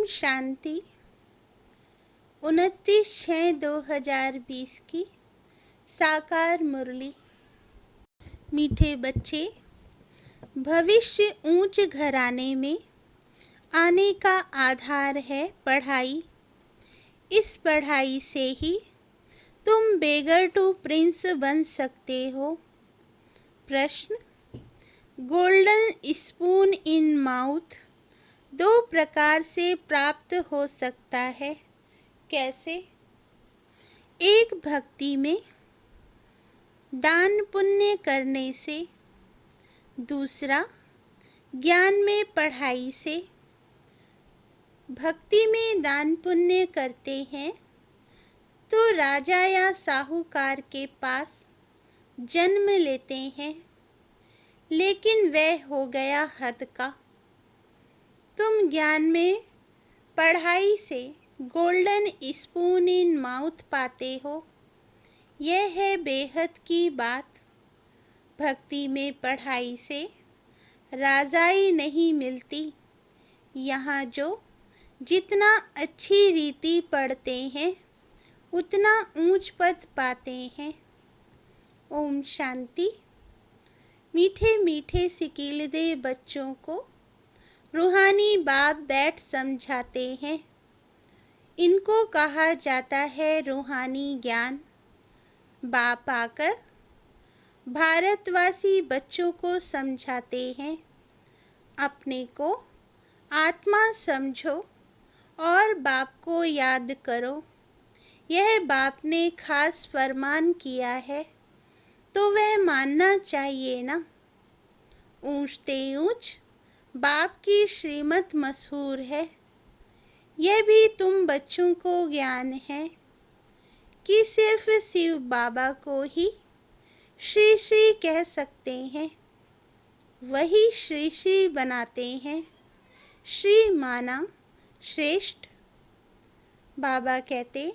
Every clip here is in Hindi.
शांति। 29/6/2020 की साकार मुरली। मीठे बच्चे, भविष्य ऊंच घराने में आने का आधार है पढ़ाई। इस पढ़ाई से ही तुम बेगर टू प्रिंस बन सकते हो। प्रश्न: गोल्डन स्पून इन माउथ दो प्रकार से प्राप्त हो सकता है। कैसे? एक, भक्ति में दान पुण्य करने से। दूसरा, ज्ञान में पढ़ाई से। भक्ति में दान पुण्य करते हैं तो राजा या साहूकार के पास जन्म लेते हैं, लेकिन वह हो गया हद का। तुम ज्ञान में पढ़ाई से गोल्डन स्पून इन माउथ पाते हो। यह है बेहद की बात। भक्ति में पढ़ाई से राजाई नहीं मिलती। यहाँ जो जितना अच्छी रीति पढ़ते हैं उतना ऊंच पद पाते हैं। ओम शांति। मीठे मीठे सिकीलदे बच्चों को रूहानी बाप बैठ समझाते हैं। इनको कहा जाता है रूहानी ज्ञान। बाप आकर भारतवासी बच्चों को समझाते हैं, अपने को आत्मा समझो और बाप को याद करो। यह बाप ने खास फरमान किया है तो वह मानना चाहिए ना। ऊंचते ऊंच बाप की श्रीमत मशहूर है। यह भी तुम बच्चों को ज्ञान है कि सिर्फ शिव बाबा को ही श्री श्री कह सकते हैं। वही श्री श्री बनाते हैं। श्री माना श्रेष्ठ। बाबा कहते,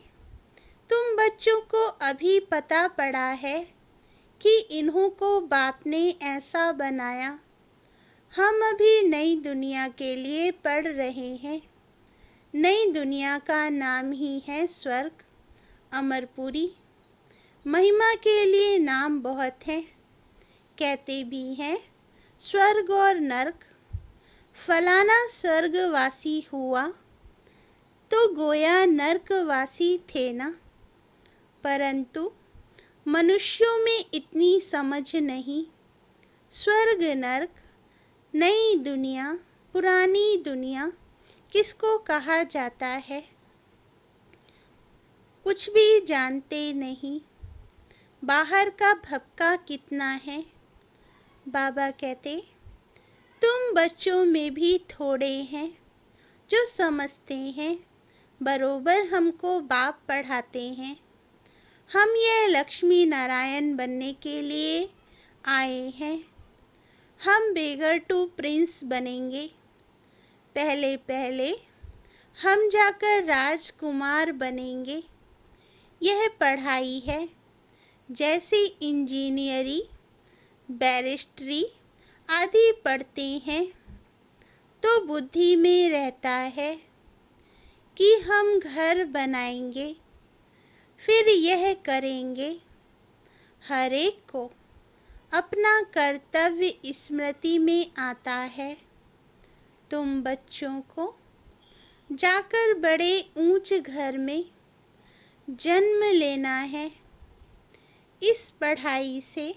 तुम बच्चों को अभी पता पड़ा है कि इन्हों को बाप ने ऐसा बनाया। हम अभी नई दुनिया के लिए पढ़ रहे हैं। नई दुनिया का नाम ही है स्वर्ग, अमरपुरी। महिमा के लिए नाम बहुत हैं। कहते भी हैं स्वर्ग और नरक। फलाना स्वर्गवासी हुआ तो गोया नरकवासी थे ना। परंतु मनुष्यों में इतनी समझ नहीं। स्वर्ग नरक, नई दुनिया, पुरानी दुनिया किसको कहा जाता है, कुछ भी जानते नहीं। बाहर का भपका कितना है। बाबा कहते, तुम बच्चों में भी थोड़े हैं जो समझते हैं। बरोबर हमको बाप पढ़ाते हैं। हम ये लक्ष्मी नारायण बनने के लिए आए हैं। हम बेगर टू प्रिंस बनेंगे। पहले पहले हम जाकर राजकुमार बनेंगे। यह पढ़ाई है। जैसे इंजीनियरी, बैरिस्ट्री आदि पढ़ते हैं तो बुद्धि में रहता है कि हम घर बनाएंगे, फिर यह करेंगे। हर एक को अपना कर्तव्य स्मृति में आता है। तुम बच्चों को जाकर बड़े ऊंच घर में जन्म लेना है। इस पढ़ाई से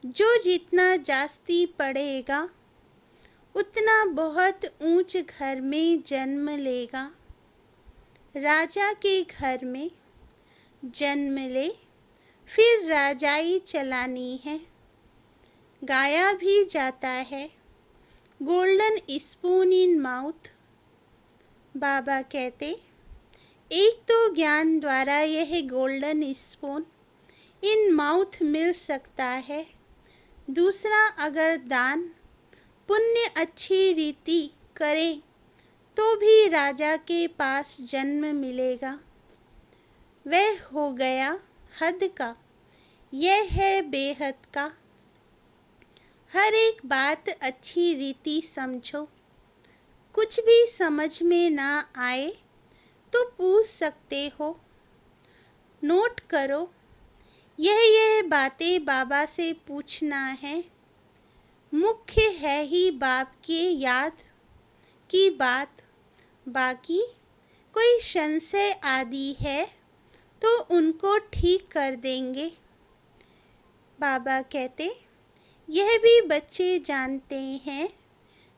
जो जितना जास्ती पढ़ेगा उतना बहुत ऊंच घर में जन्म लेगा। राजा के घर में जन्म ले, फिर राजाई चलानी है। गाया भी जाता है गोल्डन स्पून इन माउथ। बाबा कहते, एक तो ज्ञान द्वारा यह गोल्डन स्पून इन माउथ मिल सकता है। दूसरा, अगर दान पुण्य अच्छी रीति करे तो भी राजा के पास जन्म मिलेगा। वह हो गया हद का। यह है बेहद का। हर एक बात अच्छी रीति समझो। कुछ भी समझ में ना आए तो पूछ सकते हो। नोट करो, यह बातें बाबा से पूछना है। मुख्य है ही बाप के याद की बात। बाकी कोई संशय आदि है तो उनको ठीक कर देंगे। बाबा कहते, यह भी बच्चे जानते हैं,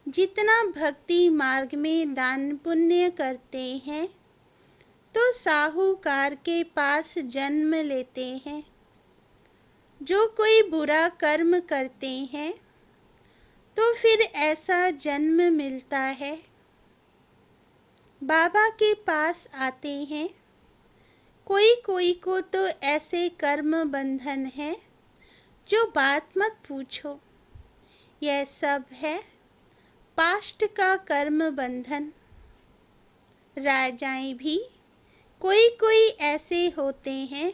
जितना भक्ति मार्ग में दान पुण्य करते हैं तो साहूकार के पास जन्म लेते हैं। जो कोई बुरा कर्म करते हैं तो फिर ऐसा जन्म मिलता है। बाबा के पास आते हैं। कोई कोई को तो ऐसे कर्म बंधन है जो बात मत पूछो। यह सब है पास्ट का कर्म बंधन। राजाएं भी कोई कोई ऐसे होते हैं,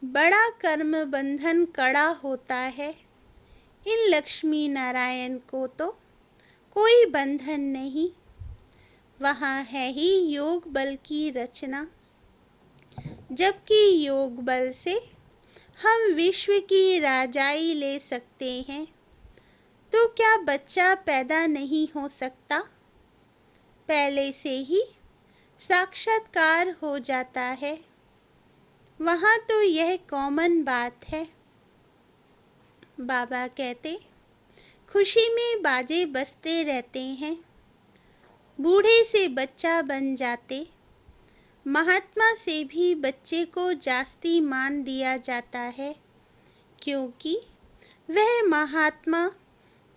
बड़ा कर्म बंधन कड़ा होता है। इन लक्ष्मी नारायण को तो कोई बंधन नहीं। वहाँ है ही योग बल की रचना। जबकि योग बल से हम विश्व की राजाई ले सकते हैं, तो क्या बच्चा पैदा नहीं हो सकता? पहले से ही साक्षात्कार हो जाता है। वहाँ तो यह कॉमन बात है। बाबा कहते, खुशी में बाजे बजते रहते हैं। बूढ़े से बच्चा बन जाते। महात्मा से भी बच्चे को जास्ती मान दिया जाता है, क्योंकि वह महात्मा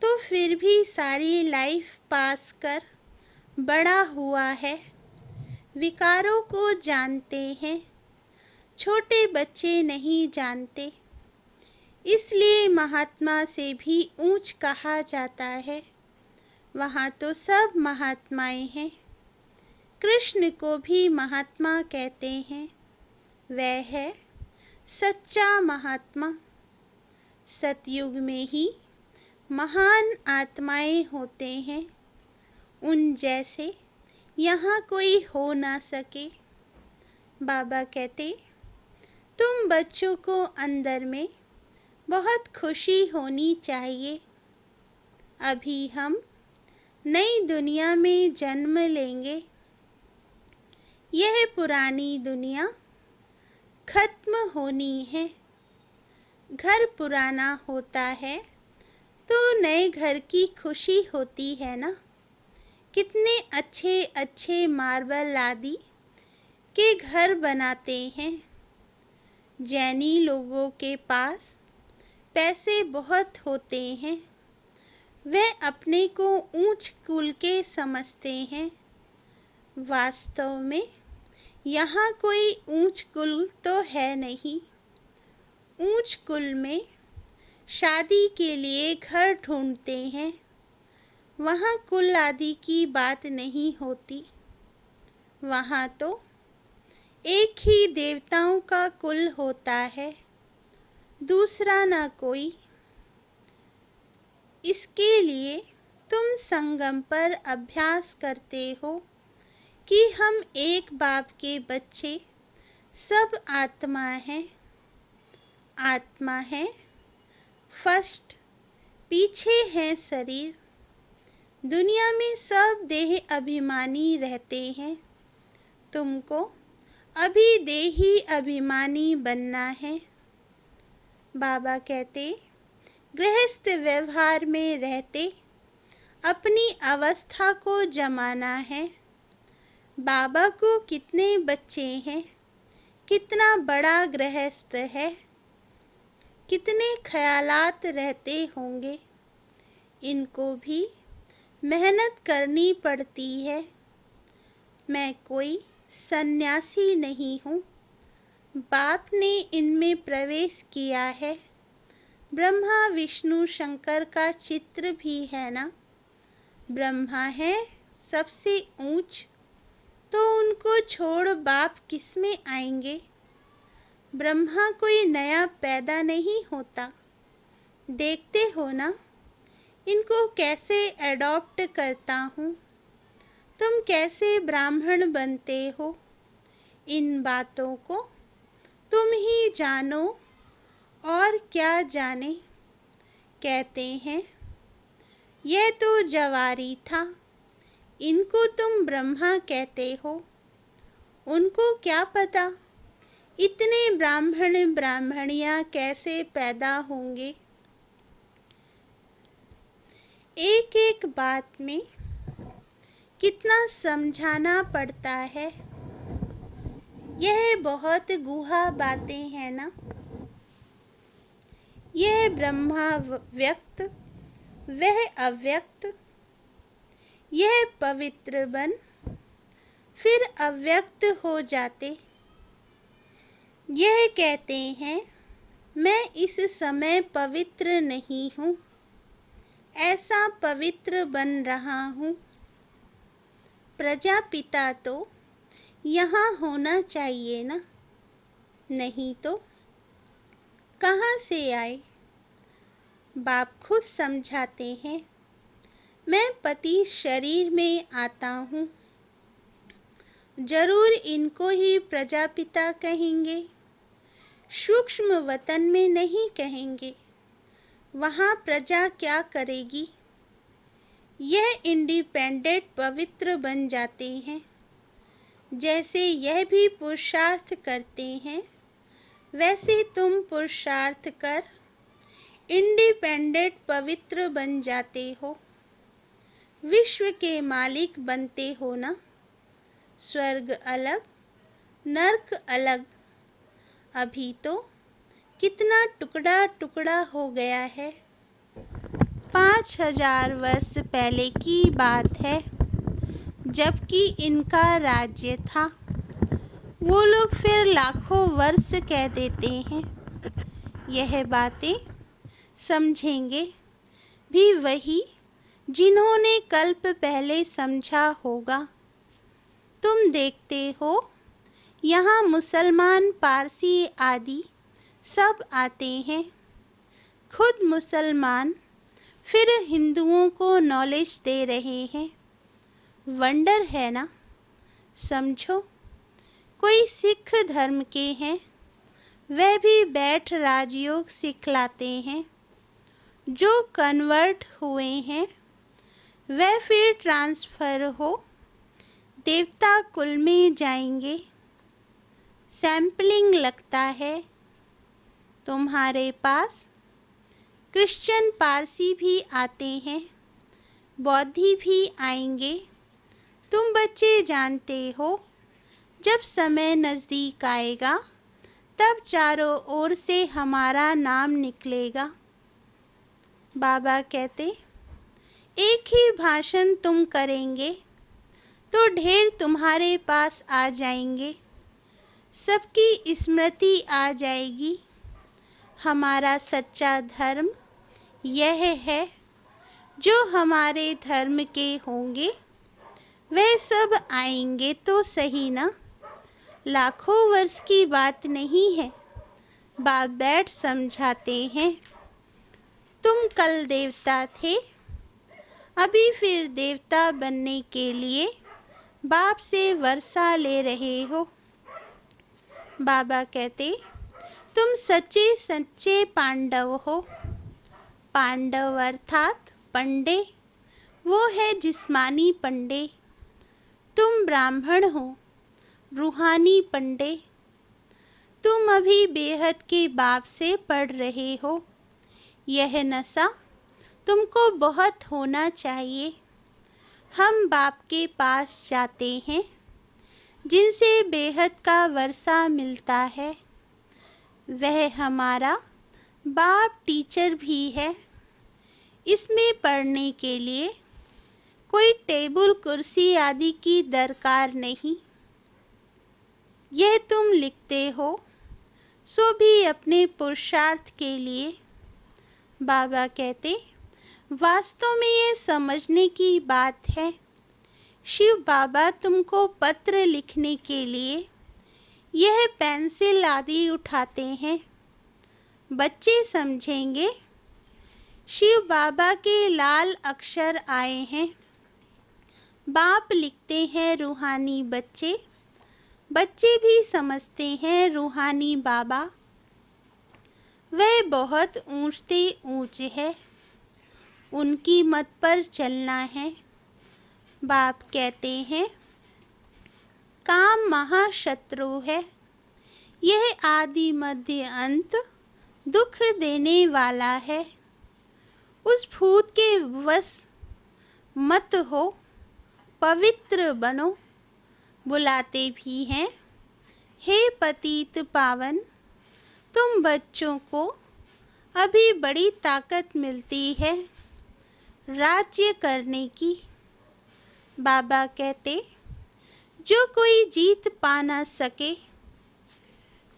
तो फिर भी सारी लाइफ पास कर बड़ा हुआ है। विकारों को जानते हैं, छोटे बच्चे नहीं जानते। इसलिए महात्मा से भी ऊंच कहा जाता है। वहाँ तो सब महात्माएं हैं। कृष्ण को भी महात्मा कहते हैं। वह है सच्चा महात्मा। सतयुग में ही महान आत्माएं होते हैं। उन जैसे यहाँ कोई हो ना सके। बाबा कहते, तुम बच्चों को अंदर में बहुत खुशी होनी चाहिए। अभी हम नई दुनिया में जन्म लेंगे। यह पुरानी दुनिया खत्म होनी है। घर पुराना होता है तो नए घर की खुशी होती है ना। कितने अच्छे अच्छे मार्बल आदि के घर बनाते हैं। जैनी लोगों के पास पैसे बहुत होते हैं। वे अपने को ऊंच कुल के समझते हैं। वास्तव में यहाँ कोई ऊंच कुल तो है नहीं। ऊंच कुल में शादी के लिए घर ढूंढते हैं। वहाँ कुल आदि की बात नहीं होती। वहाँ तो एक ही देवताओं का कुल होता है, दूसरा ना कोई। इसके लिए तुम संगम पर अभ्यास करते हो कि हम एक बाप के बच्चे सब आत्मा हैं। आत्मा है फर्स्ट, पीछे है शरीर। दुनिया में सब देह अभिमानी रहते हैं। तुमको अभी देही अभिमानी बनना है। बाबा कहते, गृहस्थ व्यवहार में रहते अपनी अवस्था को जमाना है। बाबा को कितने बच्चे हैं, कितना बड़ा गृहस्थ है, कितने ख्यालात रहते होंगे। इनको भी मेहनत करनी पड़ती है। मैं कोई सन्यासी नहीं हूँ। बाप ने इनमें प्रवेश किया है। ब्रह्मा विष्णु शंकर का चित्र भी है ना। ब्रह्मा है सबसे ऊंच, तो उनको छोड़ बाप किस में आएंगे। ब्रह्मा कोई नया पैदा नहीं होता। देखते हो ना इनको कैसे एडॉप्ट करता हूँ। तुम कैसे ब्राह्मण बनते हो, इन बातों को तुम ही जानो और क्या जाने। कहते हैं यह तो जवारी था, इनको तुम ब्रह्मा कहते हो। उनको क्या पता इतने ब्राह्मण ब्राह्मणियाँ कैसे पैदा होंगे। एक एक बात में कितना समझाना पड़ता है। यह बहुत गुहा बातें हैं ना। यह ब्रह्मा व्यक्त, वह अव्यक्त, यह पवित्र बन फिर अव्यक्त हो जाते। यह कहते हैं मैं इस समय पवित्र नहीं हूँ, ऐसा पवित्र बन रहा हूँ। प्रजापिता तो यहाँ होना चाहिए ना, नहीं तो कहाँ से आए। बाप खुद समझाते हैं मैं पति शरीर में आता हूँ। जरूर इनको ही प्रजापिता कहेंगे, सूक्ष्म वतन में नहीं कहेंगे। वहाँ प्रजा क्या करेगी। यह इंडिपेंडेंट पवित्र बन जाते हैं। जैसे यह भी पुरुषार्थ करते हैं, वैसे तुम पुरुषार्थ कर इंडिपेंडेंट पवित्र बन जाते हो। विश्व के मालिक बनते हो ना। स्वर्ग अलग, नरक अलग। अभी तो कितना टुकड़ा टुकड़ा हो गया है। 5000 वर्ष पहले की बात है, जबकि इनका राज्य था। वो लोग फिर लाखों वर्ष कह देते हैं। यह बातें समझेंगे भी वही जिन्होंने कल्प पहले समझा होगा। तुम देखते हो यहाँ मुसलमान, पारसी आदि सब आते हैं। खुद मुसलमान फिर हिंदुओं को नॉलेज दे रहे हैं। वंडर है ना। समझो कोई सिख धर्म के हैं, वह भी बैठ राजयोग सिखलाते हैं। जो कन्वर्ट हुए हैं वह फिर ट्रांसफ़र हो देवता कुल में जाएंगे। सैम्पलिंग लगता है। तुम्हारे पास क्रिश्चियन, पारसी भी आते हैं, बौद्धि भी आएंगे। तुम बच्चे जानते हो जब समय नज़दीक आएगा तब चारों ओर से हमारा नाम निकलेगा। बाबा कहते एक ही भाषण तुम करेंगे तो ढेर तुम्हारे पास आ जाएंगे। सबकी स्मृति आ जाएगी। हमारा सच्चा धर्म यह है। जो हमारे धर्म के होंगे वह सब आएंगे तो सही ना। लाखों वर्ष की बात नहीं है। बाप बैठ समझाते हैं तुम कल देवता थे, अभी फिर देवता बनने के लिए बाप से वर्षा ले रहे हो। बाबा कहते तुम सच्चे सच्चे पांडव हो। पांडव अर्थात पंडे, वो है जिस्मानी पंडे। तुम ब्राह्मण हो, रूहानी पंडे। तुम अभी बेहद के बाप से पढ़ रहे हो। यह नशा तुमको बहुत होना चाहिए। हम बाप के पास जाते हैं जिनसे बेहद का वर्षा मिलता है। वह हमारा बाप टीचर भी है। इसमें पढ़ने के लिए कोई टेबल कुर्सी आदि की दरकार नहीं। यह तुम लिखते हो सो भी अपने पुरुषार्थ के लिए। बाबा कहते वास्तव में ये समझने की बात है। शिव बाबा तुमको पत्र लिखने के लिए यह पेंसिल आदि उठाते हैं। बच्चे समझेंगे शिव बाबा के लाल अक्षर आए हैं। बाप लिखते हैं रूहानी बच्चे, बच्चे भी समझते हैं रूहानी बाबा। वह बहुत ऊंचते ऊंच है, उनकी मत पर चलना है। बाप कहते हैं काम महाशत्रु है, यह आदि मध्य अंत दुख देने वाला है। उस भूत के वश मत हो, पवित्र बनो। बुलाते भी हैं हे पतित पावन, तुम बच्चों को अभी बड़ी ताकत मिलती है राज्य करने की। बाबा कहते जो कोई जीत पा ना सके,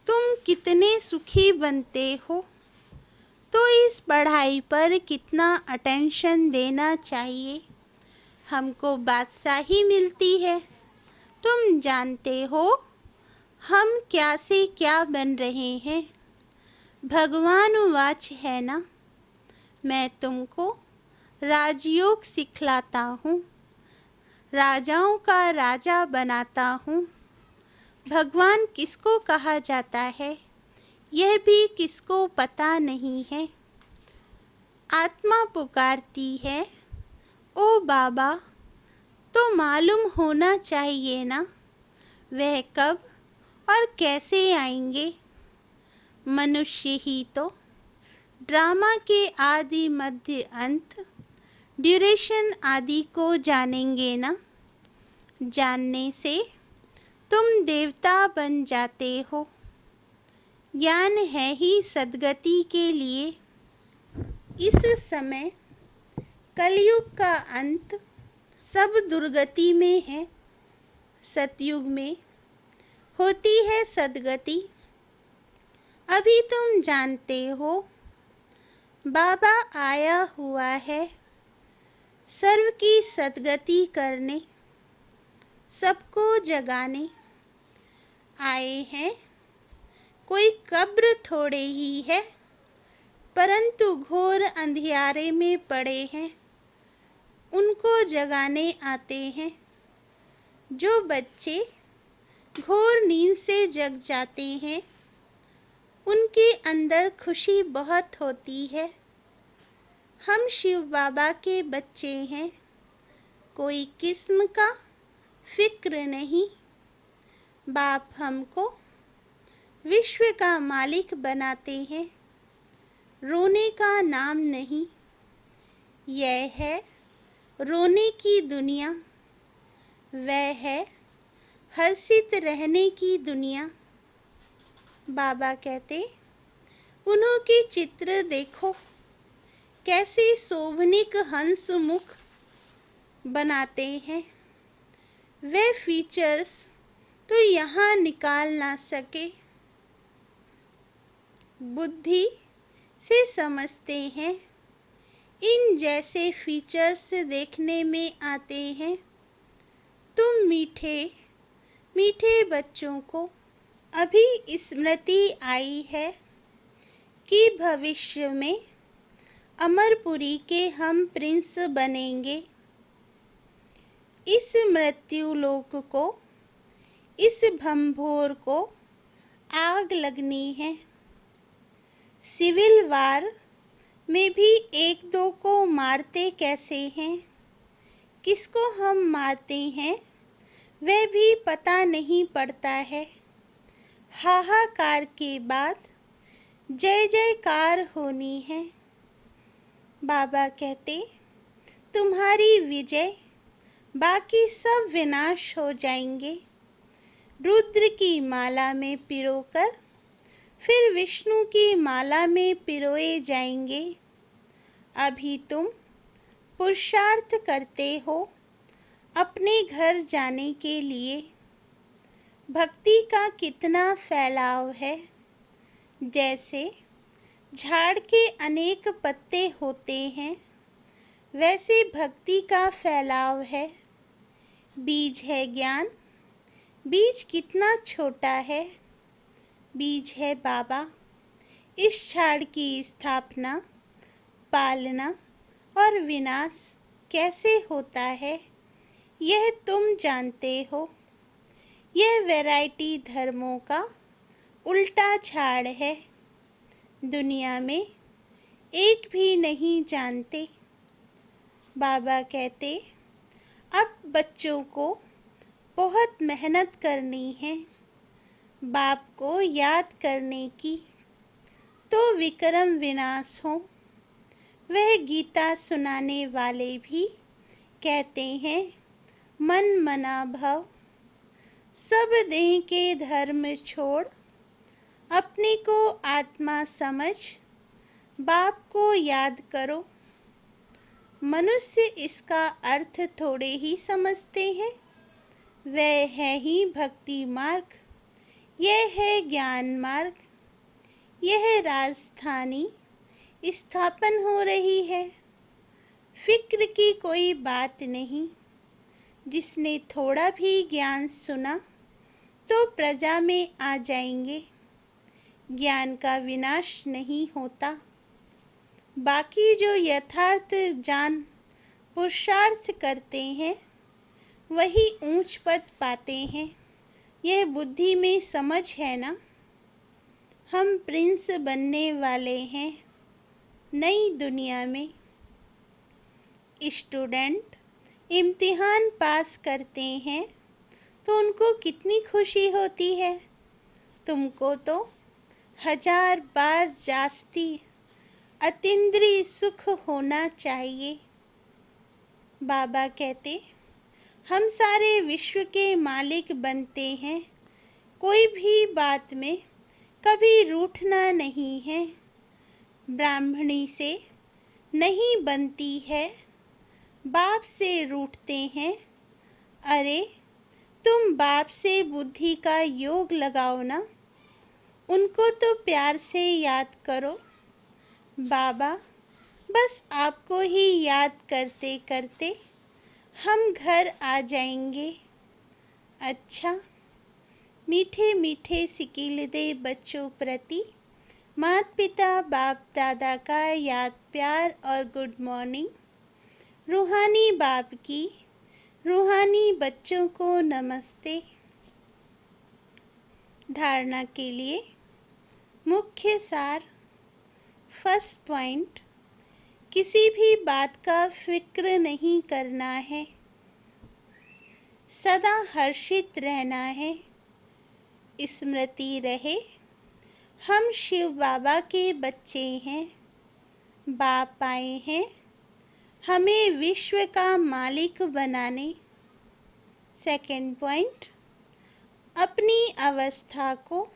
तुम कितने सुखी बनते हो, तो इस पढ़ाई पर कितना अटेंशन देना चाहिए। हमको बादशाही मिलती है, तुम जानते हो हम क्या से क्या बन रहे हैं। भगवान वाच है ना, मैं तुमको राजयोग सिखलाता हूँ, राजाओं का राजा बनाता हूँ। भगवान किसको कहा जाता है यह भी किसको पता नहीं है। आत्मा पुकारती है ओ बाबा, तो मालूम होना चाहिए ना वह कब और कैसे आएंगे। मनुष्य ही तो ड्रामा के आदि मध्य अंत ड्यूरेशन आदि को जानेंगे ना। जानने से तुम देवता बन जाते हो। ज्ञान है ही सद्गति के लिए। इस समय कलयुग का अंत सब दुर्गति में है, सतयुग में होती है सद्गति। अभी तुम जानते हो बाबा आया हुआ है सर्व की सद्गति करने, सबको जगाने आए हैं। कोई कब्र थोड़े ही है, परंतु घोर अंधियारे में पड़े हैं, उनको जगाने आते हैं। जो बच्चे घोर नींद से जग जाते हैं, उनके अंदर खुशी बहुत होती है। हम शिव बाबा के बच्चे हैं, कोई किस्म का फिक्र नहीं। बाप हमको विश्व का मालिक बनाते हैं, रोने का नाम नहीं। यह है रोने की दुनिया, वह है हर्षित रहने की दुनिया। बाबा कहते उन्हों के चित्र देखो, कैसे शोभनिक हंस मुख बनाते हैं। वे फीचर्स तो यहाँ निकाल ना सके, बुद्धि से समझते हैं। इन जैसे फीचर्स देखने में आते हैं। तुम मीठे मीठे बच्चों को अभी स्मृति आई है कि भविष्य में अमरपुरी के हम प्रिंस बनेंगे। इस मृत्युलोक को, इस भंभोर को आग लगनी है। सिविल वार में भी एक दो को मारते कैसे हैं, किसको हम मारते हैं वह भी पता नहीं पड़ता है। हाहाकार के बाद जय जयकार होनी है। बाबा कहते तुम्हारी विजय, बाकी सब विनाश हो जाएंगे। रुद्र की माला में पिरोकर फिर विष्णु की माला में पिरोए जाएंगे। अभी तुम पुरुषार्थ करते हो अपने घर जाने के लिए। भक्ति का कितना फैलाव है, जैसे झाड़ के अनेक पत्ते होते हैं, वैसे भक्ति का फैलाव है। बीज है ज्ञान, बीज कितना छोटा है। बीज है बाबा। इस झाड़ की स्थापना, पालना और विनाश कैसे होता है, यह तुम जानते हो। यह वैरायटी धर्मों का उल्टा झाड़ है। दुनिया में एक भी नहीं जानते। बाबा कहते, अब बच्चों को बहुत मेहनत करनी है बाप को याद करने की, तो विक्रम विनाश हो। वह गीता सुनाने वाले भी कहते हैं, मन मना भव, सब देह के धर्म छोड़, अपने को आत्मा समझ, बाप को याद करो। मनुष्य इसका अर्थ थोड़े ही समझते हैं। वह है ही भक्ति मार्ग, यह है ज्ञान मार्ग। यह राजधानी स्थापन हो रही है। फिक्र की कोई बात नहीं। जिसने थोड़ा भी ज्ञान सुना तो प्रजा में आ जाएंगे। ज्ञान का विनाश नहीं होता। बाकी जो यथार्थ जान पुरुषार्थ करते हैं वही ऊंच पद पाते हैं। यह बुद्धि में समझ है ना। हम प्रिंस बनने वाले हैं नई दुनिया में। स्टूडेंट इम्तिहान पास करते हैं तो उनको कितनी खुशी होती है। तुमको तो 1000 बार जास्ती अतीन्द्रिय सुख होना चाहिए। बाबा कहते, हम सारे विश्व के मालिक बनते हैं। कोई भी बात में कभी रूठना नहीं है। ब्राह्मणी से नहीं बनती है, बाप से रूठते हैं। अरे तुम बाप से बुद्धि का योग लगाओ ना। उनको तो प्यार से याद करो। बाबा बस आपको ही याद करते करते हम घर आ जाएंगे। अच्छा, मीठे मीठे सिकील दे बच्चों प्रति माता पिता बाप दादा का याद प्यार और गुड मॉर्निंग। रूहानी बाप की रूहानी बच्चों को नमस्ते। धारणा के लिए मुख्य सार। फर्स्ट पॉइंट, किसी भी बात का फिक्र नहीं करना है। सदा हर्षित रहना है। स्मृति रहे, हम शिव बाबा के बच्चे हैं। बाप आए हैं हमें विश्व का मालिक बनाने। सेकंड पॉइंट, अपनी अवस्था को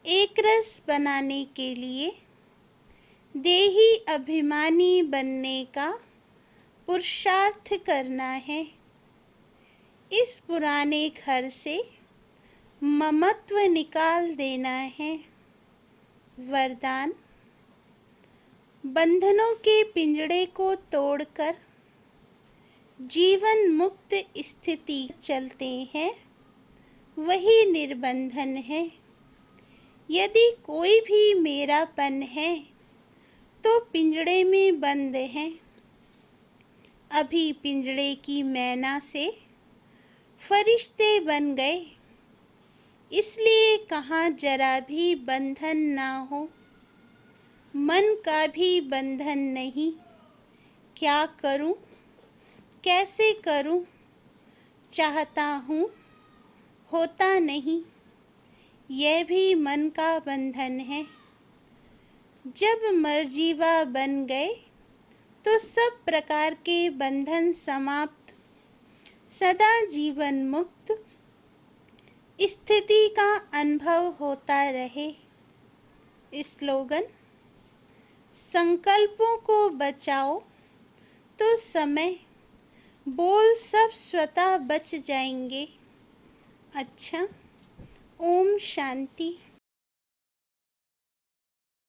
एकरस बनाने के लिए देही अभिमानी बनने का पुरुषार्थ करना है। इस पुराने घर से ममत्व निकाल देना है। वरदान, बंधनों के पिंजड़े को तोड़कर जीवन मुक्त स्थिति चलते हैं, वही निर्बंधन है। यदि कोई भी मेरापन है तो पिंजड़े में बंद है। अभी पिंजड़े की मैना से फरिश्ते बन गए, इसलिए कहाँ जरा भी बंधन ना हो। मन का भी बंधन नहीं। क्या करूं, कैसे करूं, चाहता हूं, होता नहीं, यह भी मन का बंधन है। जब मर्जीवा बन गए तो सब प्रकार के बंधन समाप्त, सदा जीवन मुक्त स्थिति का अनुभव होता रहे। स्लोगन, संकल्पों को बचाओ तो समय बोल सब स्वतः बच जाएंगे। अच्छा, ओम शांति।